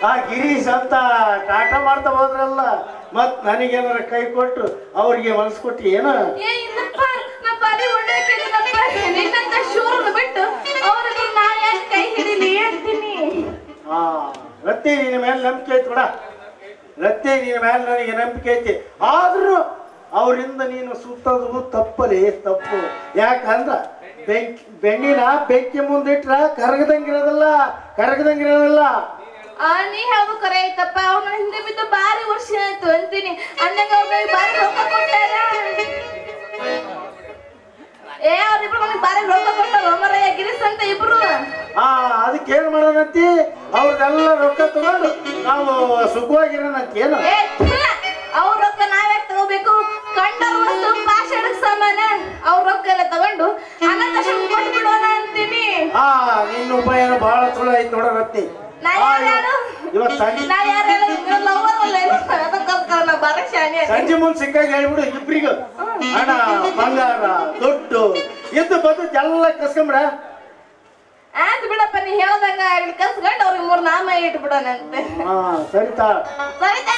ಆ ಗಿರೀಶ್ ಅಂತ ಟಾಟಾ ಮಾಡ್ತಾ ಹೋದ್ರಲ್ಲ ಮತ್ ನನಗೇನಾರ ಕೈ ಕೊಟ್ಟು ಅವ್ರಿಗೆ ಮನಸ್ಸು ಕೊಟ್ಟು ಏನು ರತ್ತಿ ನಿನ್ನ ಮೇಲೆ ನಂಬಿಕೆ ಐತಿ ಬಿಡ ರತ್ತಿ ನಿನ್ನ ಮೇಲೆ ನನಗೆ ನಂಬಿಕೆ ಐತಿ ಆದ್ರೂ ಅವರಿಂದ ನೀನು ಸುತ್ತೋದು ತಪ್ಪಲಿ ತಪ್ಪು ಯಾಕಂದ್ರ ಬೆಣ್ಣಿನ ಬೆಂಕಿ ಮುಂದಿಟ್ರ ಕರಗದಂಗಿರೋದಲ್ಲ ನೀ ಹೇಳೋದು ಕರೆ ಐತಪ್ಪ ಅವ್ನ ಹಿಂದೆ ಬಿದ್ದು ಬಾರಿ ವರ್ಷ ಆಯ್ತು ಅಂತೀನಿ ಅಂದಂಗ ಅವ್ರಿಗೆ ಬಾರಿ ರೊಕ್ಕ ಕೊಟ್ಟಾರ ಅವ್ರಿಬ್ರು ನನಗೆ ಬಾರಿ ರೊಕ್ಕ ಕೊಟ್ಟಾರ ಮರಯ್ಯ ಗಿರೀಶ್ ಅಂತ ಇಬ್ರು ಅದಕ್ಕೆ ಏನ್ ಮಾಡೋಣಂತಿ ಅವ್ರದೆಲ್ಲ ರೊಕ್ಕ ತಗೊಂಡು ನಾವು ಸುಖವಾಗಿರೋಣಂತ ಏನು ಅವ್ರ ರೊಕ್ಕ ನಾವ್ಯಾಕೆ ತಗೋಬೇಕು ಕಂಡರು ವಸ್ತು ಪಾಷಾಣಕ್ ಸಾಮಾನ ಅವ್ರ ರೊಕ್ಕ ಎಲ್ಲ ತಗೊಂಡು ಅನಂತ ಕೊಟ್ಟು ಬಿಡೋಣ ಅಂತೀನಿ ನಿನ್ನ ಉಪಾಯನ ಬಹಳ ಚಲೋ ಐತಿ ನೋಡ ರತ್ತಿ ಸಂಜೆ ಮುಂದೆ ಸಿಕ್ಕಾಗ ಹೇಳ್ಬಿಡು ಇಬ್ರಿಗ ಹಣ ಬಂಗಾರ ದುಡ್ಡು ಎದ್ದು ಬಂದು ಎಲ್ಲ ಕಸ್ಕೊಂಬಿಡ ಆಯ್ತು ಬಿಡಪ್ಪ ನೀ ಹೇಳ್ದಂಗ ಕಸ್ಕೊಂಡು ಅವ್ರಿಗೆ 3 ನಾಮ ಇಟ್ಬಿಡೋಣಂತೆ ಸರಿತಾ ಸರಿತಾ